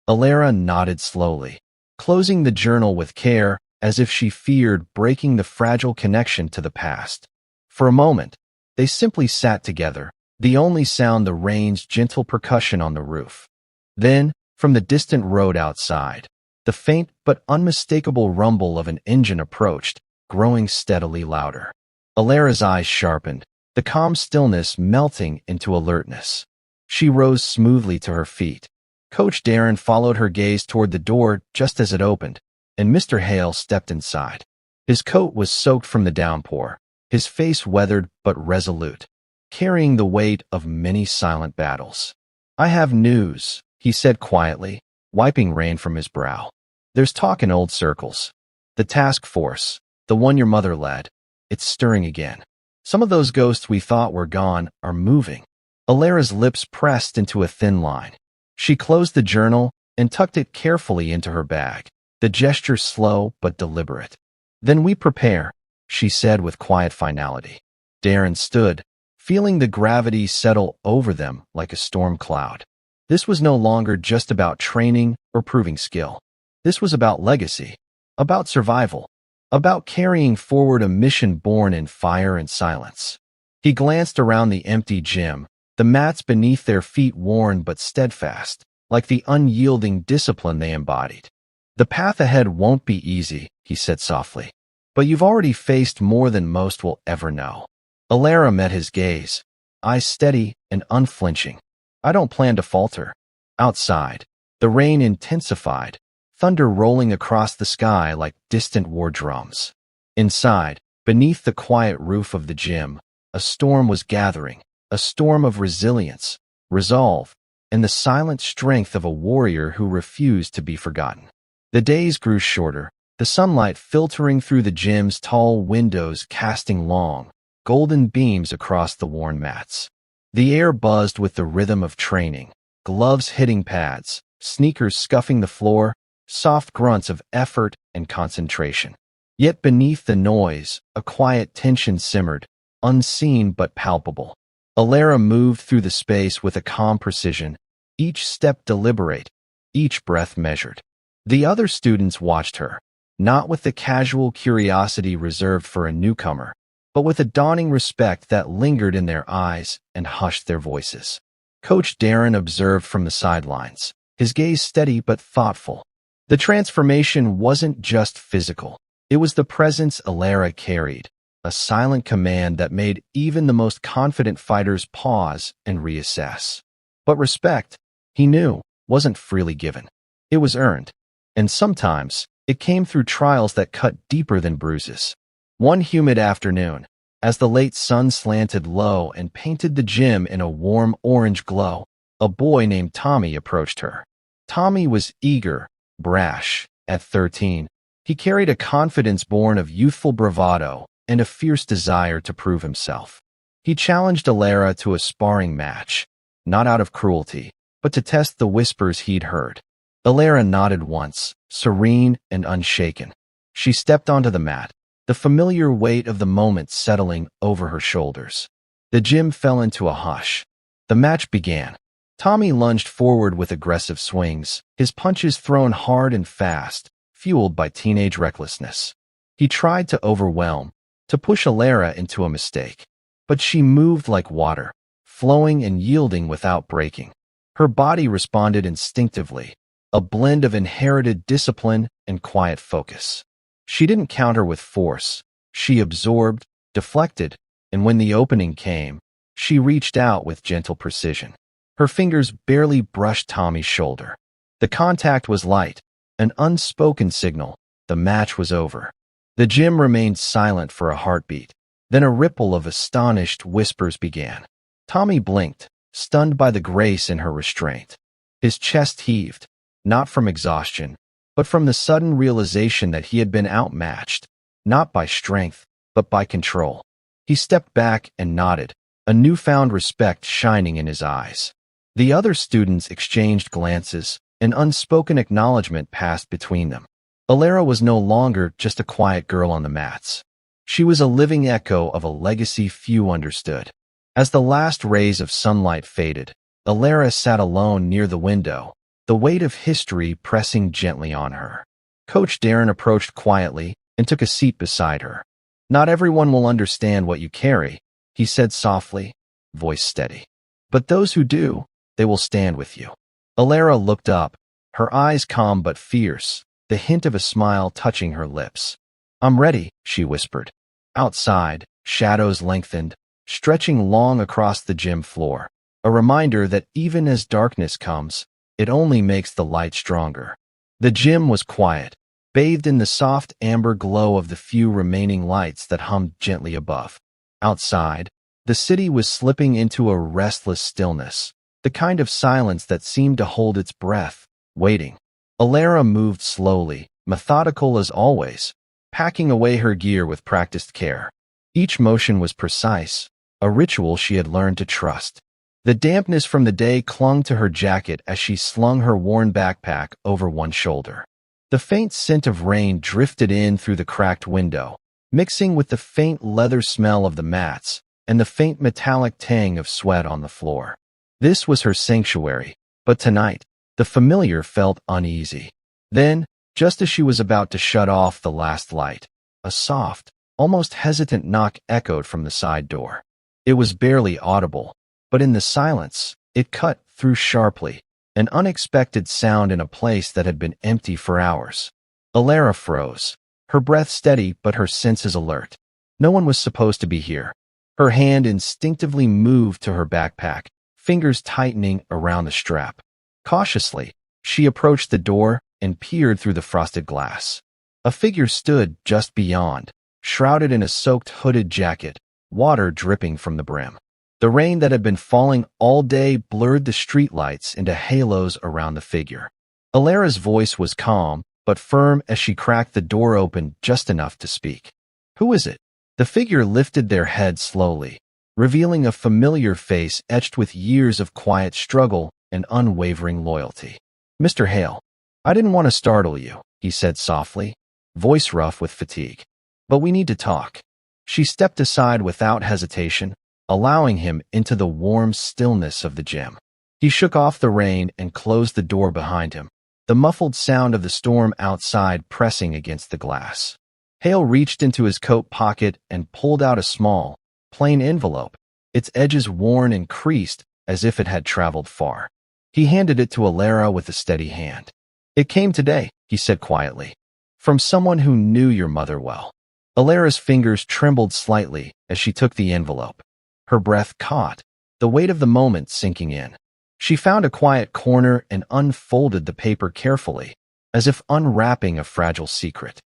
Alara nodded slowly, closing the journal with care as if she feared breaking the fragile connection to the past. For a moment, they simply sat together, the only sound the rain's gentle percussion on the roof. Then, from the distant road outside, the faint but unmistakable rumble of an engine approached, growing steadily louder. Alara's eyes sharpened, the calm stillness melting into alertness. She rose smoothly to her feet. Coach Darren followed her gaze toward the door just as it opened, and Mr. Hale stepped inside. His coat was soaked from the downpour, his face weathered but resolute, carrying the weight of many silent battles. I have news, he said quietly, wiping rain from his brow. There's talk in old circles. The task force, the one your mother led, it's stirring again. Some of those ghosts we thought were gone are moving. Alara's lips pressed into a thin line. She closed the journal and tucked it carefully into her bag, the gesture slow but deliberate. Then we prepare, she said with quiet finality. Darren stood, feeling the gravity settle over them like a storm cloud. This was no longer just about training or proving skill. This was about legacy, about survival, about carrying forward a mission born in fire and silence. He glanced around the empty gym, the mats beneath their feet worn but steadfast, like the unyielding discipline they embodied. "The path ahead won't be easy," he said softly, "but you've already faced more than most will ever know." Alara met his gaze, eyes steady and unflinching. "I don't plan to falter." Outside, the rain intensified, thunder rolling across the sky like distant war drums. Inside, beneath the quiet roof of the gym, a storm was gathering, a storm of resilience, resolve, and the silent strength of a warrior who refused to be forgotten. The days grew shorter, the sunlight filtering through the gym's tall windows casting long, golden beams across the worn mats. The air buzzed with the rhythm of training, gloves hitting pads, sneakers scuffing the floor, soft grunts of effort and concentration. Yet beneath the noise, a quiet tension simmered, unseen but palpable. Alara moved through the space with a calm precision, each step deliberate, each breath measured. The other students watched her, not with the casual curiosity reserved for a newcomer, but with a dawning respect that lingered in their eyes and hushed their voices. Coach Darren observed from the sidelines, his gaze steady but thoughtful. The transformation wasn't just physical. It was the presence Alara carried, a silent command that made even the most confident fighters pause and reassess. But respect, he knew, wasn't freely given. It was earned, and sometimes it came through trials that cut deeper than bruises. One humid afternoon, as the late sun slanted low and painted the gym in a warm orange glow, a boy named Tommy approached her. Tommy was eager, brash. At 13, he carried a confidence born of youthful bravado and a fierce desire to prove himself. He challenged Alara to a sparring match, not out of cruelty, but to test the whispers he'd heard. Alara nodded once, serene and unshaken. She stepped onto the mat, the familiar weight of the moment settling over her shoulders. The gym fell into a hush. The match began. Tommy lunged forward with aggressive swings, his punches thrown hard and fast, fueled by teenage recklessness. He tried to overwhelm, to push Alara into a mistake. But she moved like water, flowing and yielding without breaking. Her body responded instinctively, a blend of inherited discipline and quiet focus. She didn't counter with force. She absorbed, deflected, and when the opening came, she reached out with gentle precision. Her fingers barely brushed Tommy's shoulder. The contact was light, an unspoken signal. The match was over. The gym remained silent for a heartbeat. Then a ripple of astonished whispers began. Tommy blinked, stunned by the grace in her restraint. His chest heaved, not from exhaustion, but from the sudden realization that he had been outmatched, not by strength, but by control. He stepped back and nodded, a newfound respect shining in his eyes. The other students exchanged glances, an unspoken acknowledgement passed between them. Alara was no longer just a quiet girl on the mats. She was a living echo of a legacy few understood. As the last rays of sunlight faded, Alara sat alone near the window, the weight of history pressing gently on her. Coach Darren approached quietly and took a seat beside her. "Not everyone will understand what you carry," he said softly, voice steady. "But those who do, they will stand with you." Alara looked up, her eyes calm but fierce, the hint of a smile touching her lips. "I'm ready," she whispered. Outside, shadows lengthened, stretching long across the gym floor, a reminder that even as darkness comes, it only makes the light stronger. The gym was quiet, bathed in the soft amber glow of the few remaining lights that hummed gently above. Outside, the city was slipping into a restless stillness, the kind of silence that seemed to hold its breath, waiting. Alara moved slowly, methodical as always, packing away her gear with practiced care. Each motion was precise, a ritual she had learned to trust. The dampness from the day clung to her jacket as she slung her worn backpack over one shoulder. The faint scent of rain drifted in through the cracked window, mixing with the faint leather smell of the mats, and the faint metallic tang of sweat on the floor. This was her sanctuary, but tonight, the familiar felt uneasy. Then, just as she was about to shut off the last light, a soft, almost hesitant knock echoed from the side door. It was barely audible, but in the silence, it cut through sharply, an unexpected sound in a place that had been empty for hours. Alara froze, her breath steady but her senses alert. No one was supposed to be here. Her hand instinctively moved to her backpack, fingers tightening around the strap. Cautiously, she approached the door and peered through the frosted glass. A figure stood just beyond, shrouded in a soaked hooded jacket, water dripping from the brim. The rain that had been falling all day blurred the streetlights into halos around the figure. Alara's voice was calm, but firm as she cracked the door open just enough to speak. "Who is it?" The figure lifted their head slowly, revealing a familiar face etched with years of quiet struggle and unwavering loyalty. "Mr. Hale, I didn't want to startle you," he said softly, voice rough with fatigue. "But we need to talk." She stepped aside without hesitation, allowing him into the warm stillness of the gym. He shook off the rain and closed the door behind him, the muffled sound of the storm outside pressing against the glass. Hale reached into his coat pocket and pulled out a small, plain envelope, its edges worn and creased as if it had traveled far. He handed it to Alara with a steady hand. "It came today," he said quietly, "from someone who knew your mother well." Alara's fingers trembled slightly as she took the envelope. Her breath caught, the weight of the moment sinking in. She found a quiet corner and unfolded the paper carefully, as if unwrapping a fragile secret.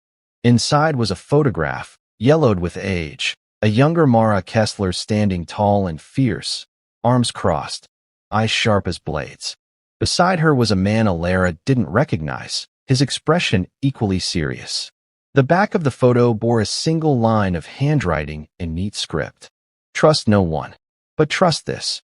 Inside was a photograph, yellowed with age, a younger Mara Kessler standing tall and fierce, arms crossed, eyes sharp as blades. Beside her was a man Alara didn't recognize, his expression equally serious. The back of the photo bore a single line of handwriting in neat script. "Trust no one, but trust this."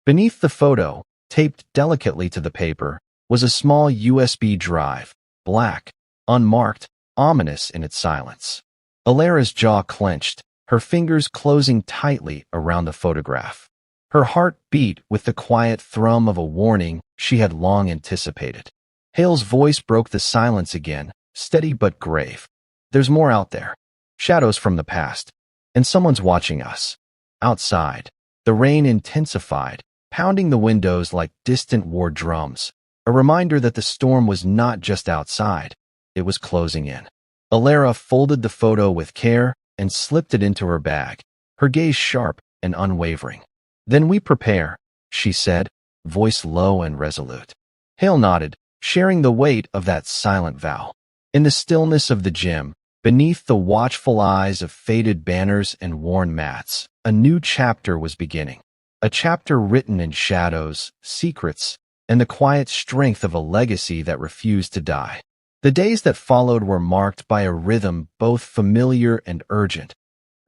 Beneath the photo, taped delicately to the paper, was a small USB drive, black, unmarked, ominous in its silence. Alara's jaw clenched, her fingers closing tightly around the photograph. Her heart beat with the quiet thrum of a warning she had long anticipated. Hale's voice broke the silence again, steady but grave. "There's more out there. Shadows from the past. And someone's watching us." Outside, the rain intensified, pounding the windows like distant war drums, a reminder that the storm was not just outside, it was closing in. Alara folded the photo with care and slipped it into her bag, her gaze sharp and unwavering. "Then we prepare," she said, voice low and resolute. Hale nodded, sharing the weight of that silent vow. In the stillness of the gym, beneath the watchful eyes of faded banners and worn mats, a new chapter was beginning. A chapter written in shadows, secrets, and the quiet strength of a legacy that refused to die. The days that followed were marked by a rhythm both familiar and urgent.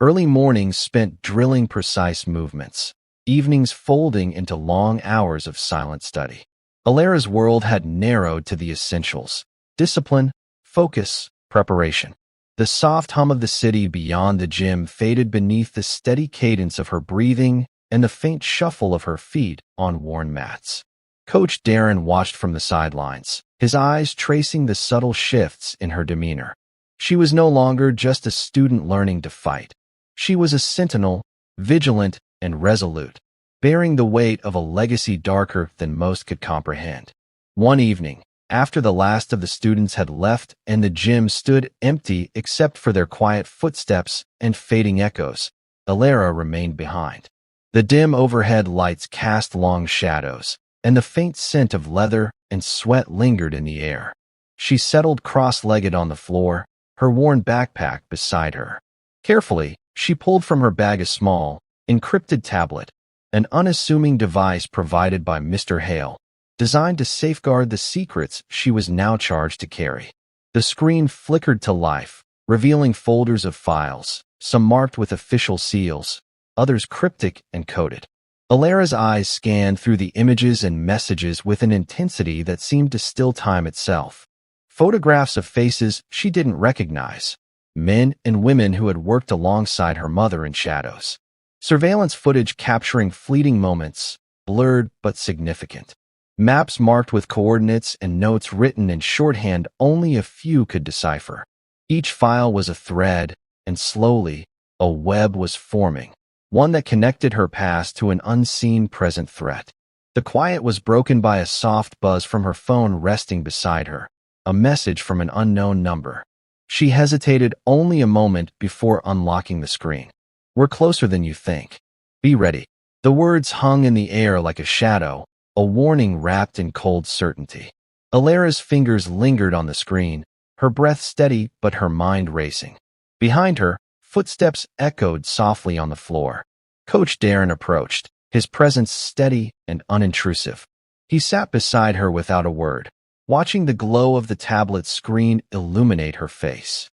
Early mornings spent drilling precise movements, evenings folding into long hours of silent study. Alara's world had narrowed to the essentials: discipline, focus, preparation. The soft hum of the city beyond the gym faded beneath the steady cadence of her breathing and the faint shuffle of her feet on worn mats. Coach Darren watched from the sidelines, his eyes tracing the subtle shifts in her demeanor. She was no longer just a student learning to fight. She was a sentinel, vigilant and resolute, bearing the weight of a legacy darker than most could comprehend. One evening, after the last of the students had left and the gym stood empty except for their quiet footsteps and fading echoes, Alara remained behind. The dim overhead lights cast long shadows, and the faint scent of leather and sweat lingered in the air. She settled cross-legged on the floor, her worn backpack beside her. Carefully, she pulled from her bag a small, encrypted tablet, an unassuming device provided by Mr. Hale, designed to safeguard the secrets she was now charged to carry. The screen flickered to life, revealing folders of files, some marked with official seals, others cryptic and coded. Alara's eyes scanned through the images and messages with an intensity that seemed to still time itself. Photographs of faces she didn't recognize, men and women who had worked alongside her mother in shadows. Surveillance footage capturing fleeting moments, blurred but significant. Maps marked with coordinates and notes written in shorthand only a few could decipher. Each file was a thread, and slowly, a web was forming, one that connected her past to an unseen present threat. The quiet was broken by a soft buzz from her phone resting beside her, a message from an unknown number. She hesitated only a moment before unlocking the screen. "We're closer than you think. Be ready." The words hung in the air like a shadow, a warning wrapped in cold certainty. Alara's fingers lingered on the screen, her breath steady but her mind racing. Behind her, footsteps echoed softly on the floor. Coach Darren approached, his presence steady and unintrusive. He sat beside her without a word, watching the glow of the tablet screen illuminate her face.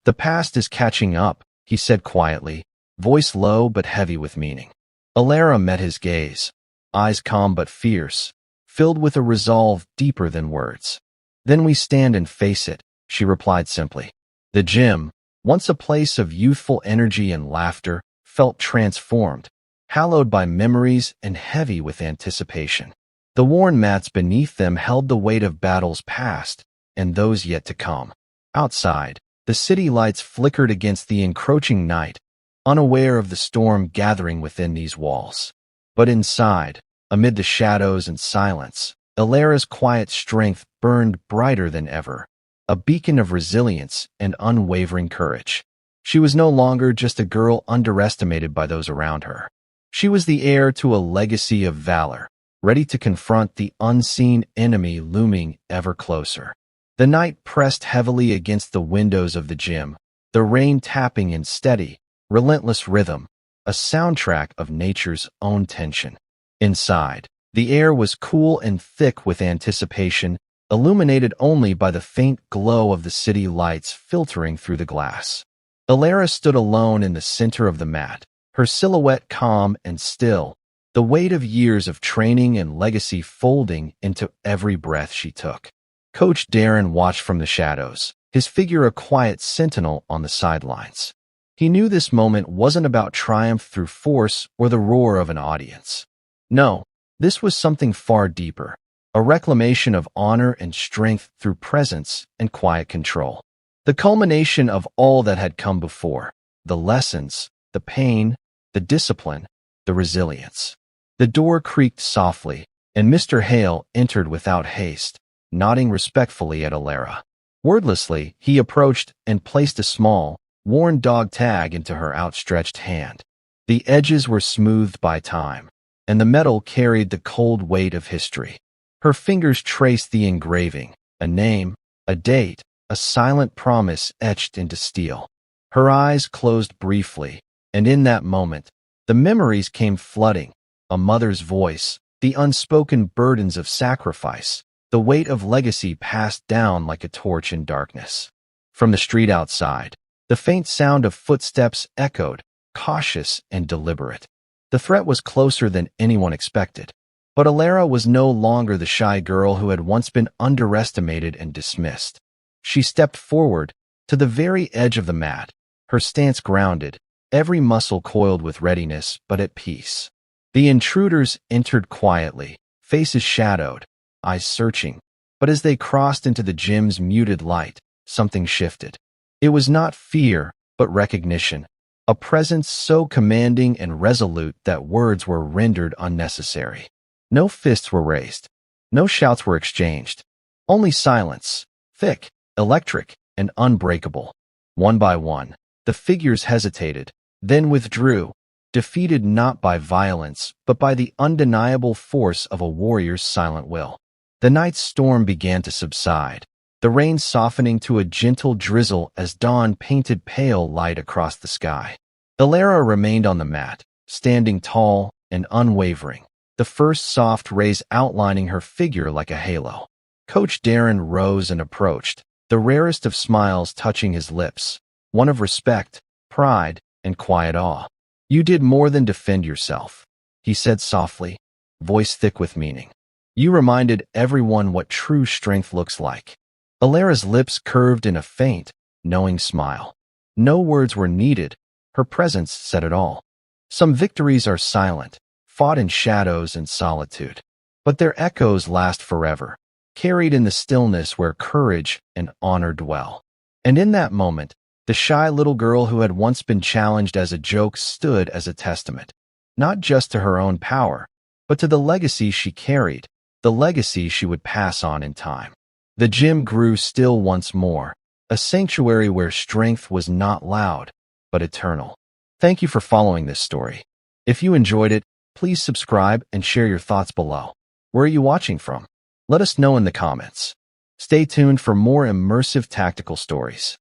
"The past is catching up," he said quietly, voice low but heavy with meaning. Alara met his gaze, eyes calm but fierce, filled with a resolve deeper than words. "Then we stand and face it," she replied simply. The gym, once a place of youthful energy and laughter, felt transformed, hallowed by memories and heavy with anticipation. The worn mats beneath them held the weight of battles past and those yet to come. Outside, the city lights flickered against the encroaching night, unaware of the storm gathering within these walls. But inside, amid the shadows and silence, Alara's quiet strength burned brighter than ever, a beacon of resilience and unwavering courage. She was no longer just a girl underestimated by those around her. She was the heir to a legacy of valor, ready to confront the unseen enemy looming ever closer. The night pressed heavily against the windows of the gym, the rain tapping in steady, relentless rhythm, a soundtrack of nature's own tension. Inside, the air was cool and thick with anticipation, illuminated only by the faint glow of the city lights filtering through the glass. Alara stood alone in the center of the mat, her silhouette calm and still, the weight of years of training and legacy folding into every breath she took. Coach Darren watched from the shadows, his figure a quiet sentinel on the sidelines. He knew this moment wasn't about triumph through force or the roar of an audience. No, this was something far deeper, a reclamation of honor and strength through presence and quiet control. The culmination of all that had come before, the lessons, the pain, the discipline, the resilience. The door creaked softly, and Mr. Hale entered without haste, nodding respectfully at Alara. Wordlessly, he approached and placed a small, worn dog tag into her outstretched hand. The edges were smoothed by time, and the metal carried the cold weight of history. Her fingers traced the engraving, a name, a date, a silent promise etched into steel. Her eyes closed briefly, and in that moment, the memories came flooding, a mother's voice, the unspoken burdens of sacrifice, the weight of legacy passed down like a torch in darkness. From the street outside, the faint sound of footsteps echoed, cautious and deliberate. The threat was closer than anyone expected. But Alara was no longer the shy girl who had once been underestimated and dismissed. She stepped forward, to the very edge of the mat, her stance grounded, every muscle coiled with readiness but at peace. The intruders entered quietly, faces shadowed, eyes searching, but as they crossed into the gym's muted light, something shifted. It was not fear, but recognition, a presence so commanding and resolute that words were rendered unnecessary. No fists were raised, no shouts were exchanged, only silence, thick, electric, and unbreakable. One by one, the figures hesitated, then withdrew, defeated not by violence, but by the undeniable force of a warrior's silent will. The night's storm began to subside, the rain softening to a gentle drizzle as dawn painted pale light across the sky. Alara remained on the mat, standing tall and unwavering, the first soft rays outlining her figure like a halo. Coach Darren rose and approached, the rarest of smiles touching his lips, one of respect, pride, and quiet awe. "You did more than defend yourself," he said softly, voice thick with meaning. "You reminded everyone what true strength looks like." Alara's lips curved in a faint, knowing smile. No words were needed, her presence said it all. Some victories are silent, fought in shadows and solitude. But their echoes last forever, carried in the stillness where courage and honor dwell. And in that moment, the shy little girl who had once been challenged as a joke stood as a testament, not just to her own power, but to the legacy she carried, the legacy she would pass on in time. The gym grew still once more, a sanctuary where strength was not loud, but eternal. Thank you for following this story. If you enjoyed it, please subscribe and share your thoughts below. Where are you watching from? Let us know in the comments. Stay tuned for more immersive tactical stories.